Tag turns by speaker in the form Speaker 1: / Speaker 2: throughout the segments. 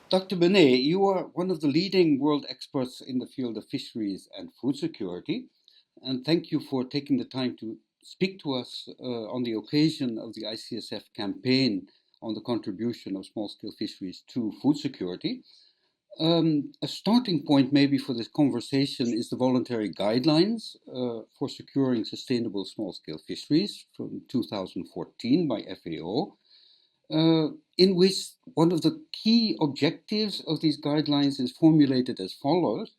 Speaker 1: Dr. Béné, you are one of the leading world experts in the field of fisheries and food security, and thank you for taking the time to speak to us on the occasion of the ICSF campaign on the contribution of small-scale fisheries to food security. A starting point maybe for this conversation is the voluntary guidelines for securing sustainable small-scale fisheries from 2014 by FAO. In which one of the key objectives of these guidelines is formulated as follows.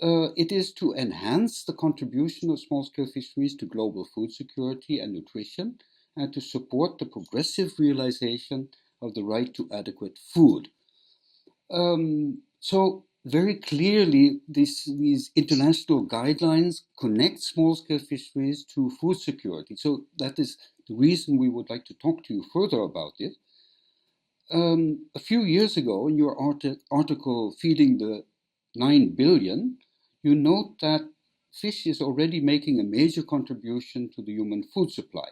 Speaker 1: It is to enhance the contribution of small-scale fisheries to global food security and nutrition, and to support the progressive realization of the right to adequate food. So very clearly, these international guidelines connect small-scale fisheries to food security. So that is the reason we would like to talk to you further about it. A few years ago, in your article Feeding the 9 Billion, you note that fish is already making a major contribution to the human food supply.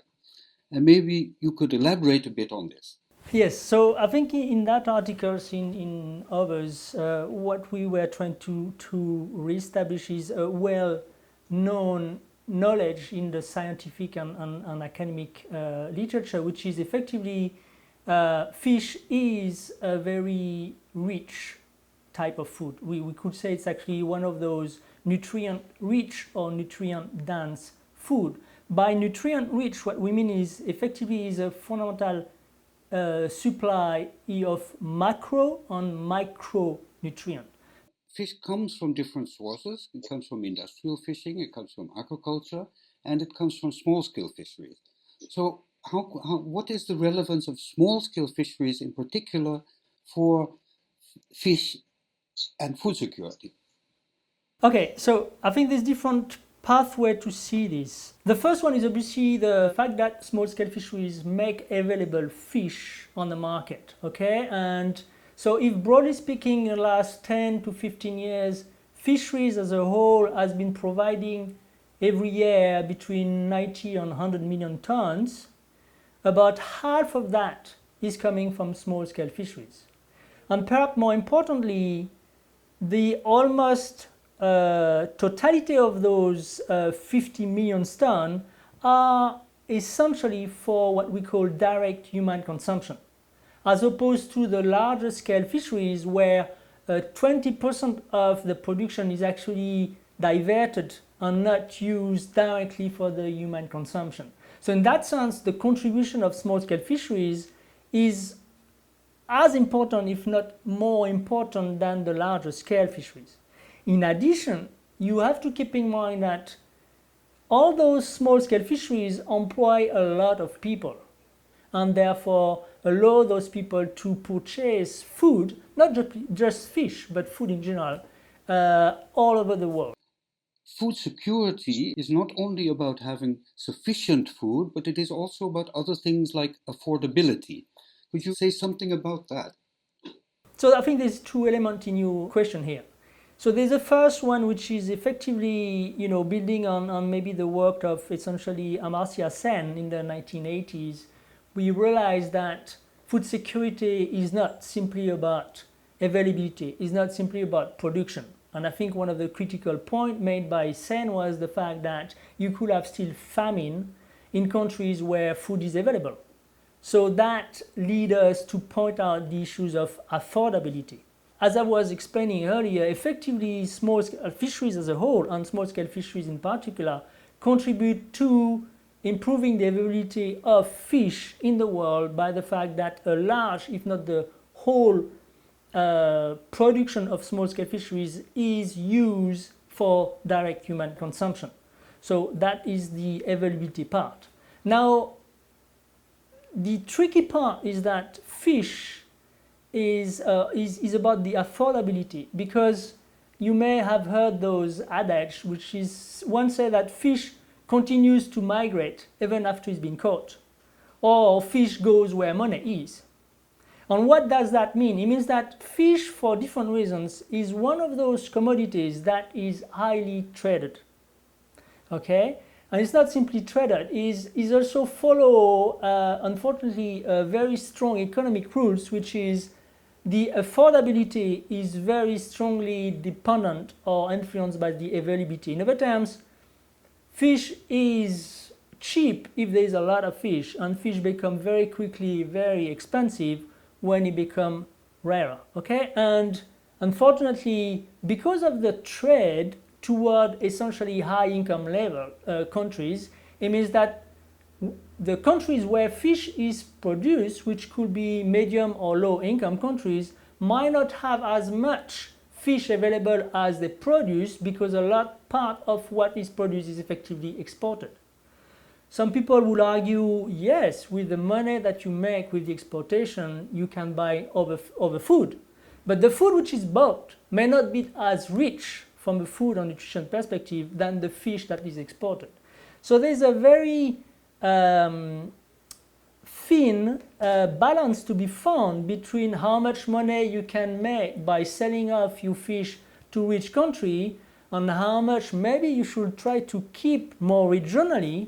Speaker 1: And maybe you could elaborate a bit on this.
Speaker 2: Yes, so I think in that article, in others, what we were trying to reestablish is a well-known knowledge in the scientific and academic literature, which is effectively fish is a very rich type of food. We could say it's actually one of those nutrient-rich or nutrient-dense food. By nutrient-rich, what we mean is effectively is a fundamental supply of macro and micronutrient.
Speaker 1: Fish comes from different sources. It comes from industrial fishing, it comes from aquaculture, and it comes from small-scale fisheries. So what is the relevance of small-scale fisheries in particular for fish and food security?
Speaker 2: Okay, so I think there's different pathway to see this. The first one is obviously the fact that small-scale fisheries make available fish on the market, okay? And so if broadly speaking, in the last 10 to 15 years, fisheries as a whole has been providing every year between 90 and 100 million tons, about half of that is coming from small-scale fisheries. And perhaps more importantly, the almost totality of those 50 million tons are essentially for what we call direct human consumption, as opposed to the larger scale fisheries where 20% of the production is actually diverted and not used directly for the human consumption. So in that sense, the contribution of small-scale fisheries is as important, if not more important, than the larger scale fisheries. In addition, you have to keep in mind that all those small-scale fisheries employ a lot of people and therefore allow those people to purchase food, not just fish, but food in general, all over the world.
Speaker 1: Food security is not only about having sufficient food, but it is also about other things like affordability. Could you say something about that?
Speaker 2: So I think there's two elements in your question here. So there's the first one, which is effectively, building on maybe the work of essentially Amartya Sen in the 1980s. We realized that food security is not simply about availability, is not simply about production. And I think one of the critical points made by Sen was the fact that you could have still famine in countries where food is available. So that leads us to point out the issues of affordability. As I was explaining earlier, effectively small-scale fisheries as a whole, and small-scale fisheries in particular, contribute to improving the availability of fish in the world by the fact that a large, if not the whole, production of small-scale fisheries is used for direct human consumption. So that is the availability part. Now, the tricky part is that fish is about the affordability, because you may have heard those adage, which is one say that fish continues to migrate even after it's been caught, or fish goes where money is. And what does that mean? It means that fish, for different reasons, is one of those commodities that is highly traded. Okay? And it's not simply traded, is also follow, unfortunately, very strong economic rules, which is the affordability is very strongly dependent or influenced by the availability. In other terms, fish is cheap if there is a lot of fish, and fish become very quickly very expensive when it become rarer. Okay, and unfortunately, because of the trade toward essentially high income level countries, it means that the countries where fish is produced, which could be medium or low income countries, might not have as much fish available as they produce, because a lot part of what is produced is effectively exported. Some people will argue, yes, with the money that you make with the exportation, you can buy other food. But the food which is bought may not be as rich from a food and nutrition perspective than the fish that is exported. So there's a very thin balance to be found between how much money you can make by selling off your fish to rich country and how much maybe you should try to keep more regionally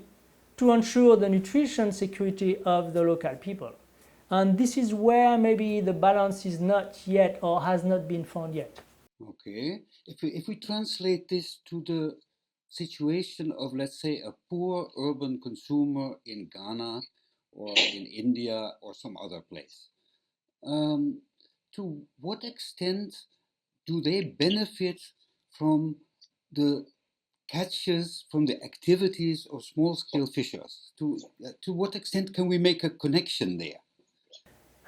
Speaker 2: to ensure the nutrition security of the local people. And this is where maybe the balance is not yet or has not been found yet.
Speaker 1: Okay, if we translate this to the situation of, let's say, a poor urban consumer in Ghana or in India or some other place, to what extent do they benefit from the catches, from the activities of small-scale fishers? To what extent can we make a connection there?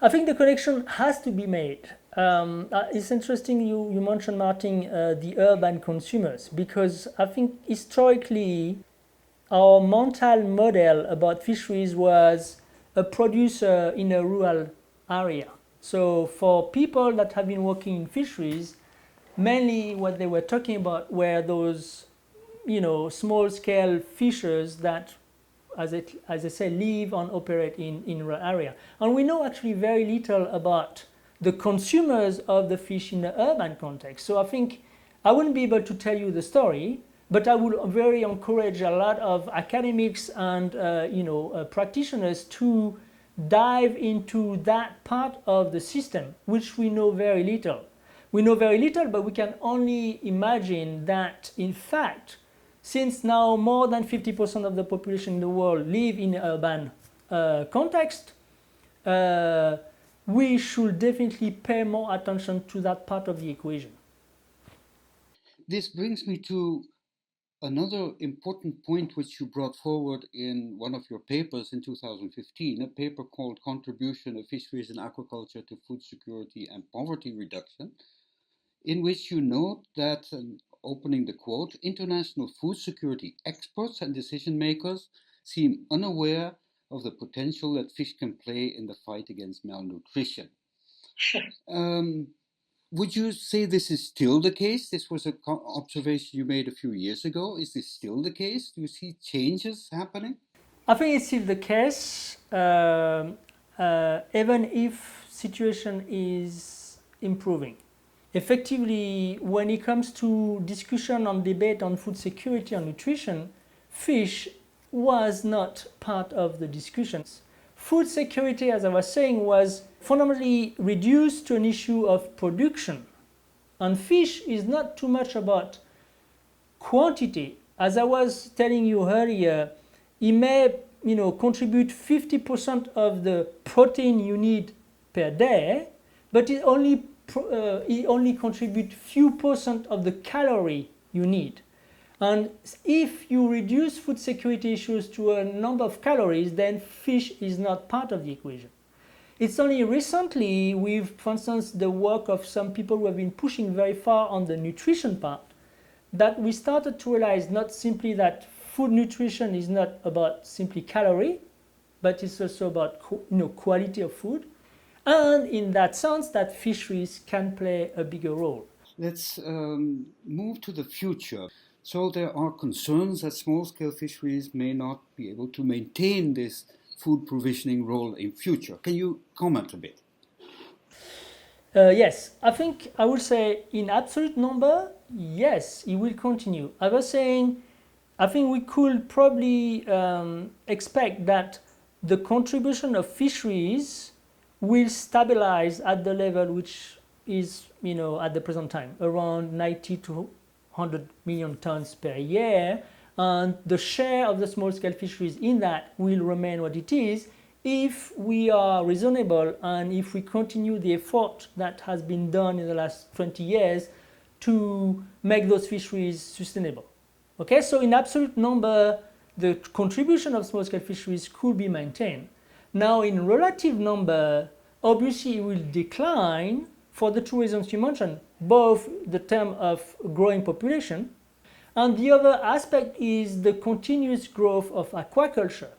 Speaker 2: I think the connection has to be made. It's interesting you mentioned, Maarten, the urban consumers, because I think historically our mental model about fisheries was a producer in a rural area. So for people that have been working in fisheries, mainly what they were talking about were those, small-scale fishers that, as I say, live and operate in rural area. And we know actually very little about the consumers of the fish in the urban context. So I think I wouldn't be able to tell you the story, but I would very encourage a lot of academics and practitioners to dive into that part of the system, which we know very little. We know very little, but we can only imagine that, in fact, since now more than 50% of the population in the world live in urban context, we should definitely pay more attention to that part of the equation.
Speaker 1: This brings me to another important point which you brought forward in one of your papers in 2015, a paper called Contribution of Fisheries and Aquaculture to Food Security and Poverty Reduction, in which you note that, opening the quote, international food security experts and decision makers seem unaware of the potential that fish can play in the fight against malnutrition. Would you say this is still the case? This was an observation you made a few years ago. Is this still the case? Do you see changes happening?
Speaker 2: I think it's still the case, even if situation is improving. Effectively, when it comes to discussion and debate on food security and nutrition, fish was not part of the discussions. Food security, as I was saying, was fundamentally reduced to an issue of production. And fish is not too much about quantity. As I was telling you earlier, it may contribute 50% of the protein you need per day, but it only contributes few percent of the calorie you need. And if you reduce food security issues to a number of calories, then fish is not part of the equation. It's only recently with, for instance, the work of some people who have been pushing very far on the nutrition part, that we started to realize not simply that food nutrition is not about simply calorie, but it's also about quality of food. And in that sense, that fisheries can play a bigger role.
Speaker 1: Let's move to the future. So there are concerns that small-scale fisheries may not be able to maintain this food provisioning role in future. Can you comment a bit?
Speaker 2: Yes, I think I would say in absolute number, yes, it will continue. I was saying, I think we could probably expect that the contribution of fisheries will stabilize at the level which is, at the present time, around 90 to 100 million tons per year. And the share of the small-scale fisheries in that will remain what it is if we are reasonable and if we continue the effort that has been done in the last 20 years to make those fisheries sustainable. Okay, so in absolute number, the contribution of small-scale fisheries could be maintained. Now, in relative number, obviously it will decline for the two reasons you mentioned, both the term of growing population, and the other aspect is the continuous growth of aquaculture,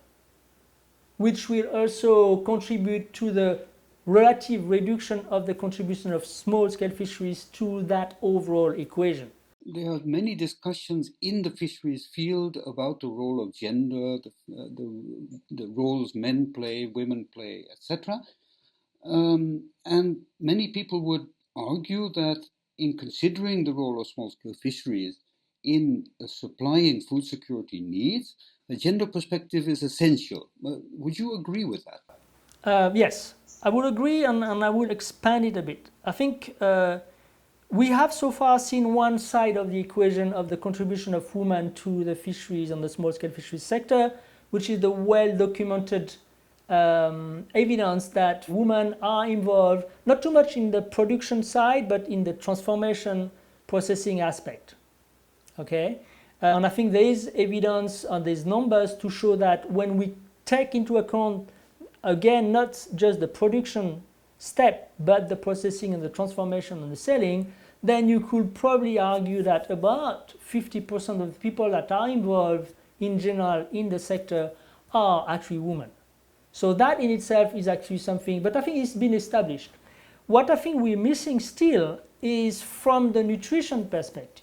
Speaker 2: which will also contribute to the relative reduction of the contribution of small-scale fisheries to that overall equation.
Speaker 1: There are many discussions in the fisheries field about the role of gender, the roles men play, women play, etc. And many people would argue that in considering the role of small-scale fisheries in supplying food security needs, the gender perspective is essential. Would you agree with that?
Speaker 2: Yes, I would agree, and I will expand it a bit. I think we have so far seen one side of the equation of the contribution of women to the fisheries and the small-scale fisheries sector, which is the well-documented evidence that women are involved, not too much in the production side, but in the transformation processing aspect. Okay, and I think there is evidence and there's numbers to show that when we take into account, again, not just the production step, but the processing and the transformation and the selling, then you could probably argue that about 50% of the people that are involved in general in the sector are actually women. So that in itself is actually something, but I think it's been established. What I think we're missing still is from the nutrition perspective.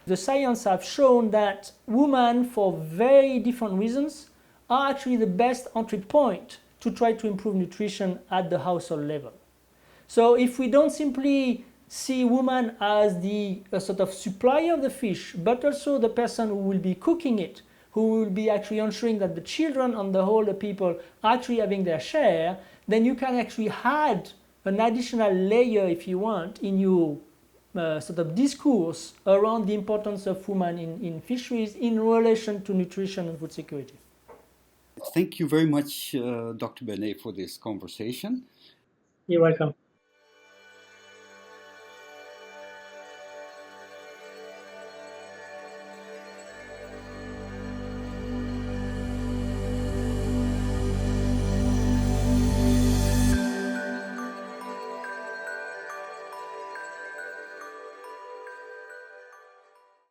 Speaker 2: The science have shown that women, for very different reasons, are actually the best entry point to try to improve nutrition at the household level. So if we don't simply see women as the sort of supplier of the fish, but also the person who will be cooking it, who will be actually ensuring that the children and the older people are actually having their share, then you can actually add an additional layer, if you want, in your sort of discourse around the importance of women in fisheries in relation to nutrition and food security.
Speaker 1: Thank you very much, Dr. Bene, for this conversation.
Speaker 2: You're welcome.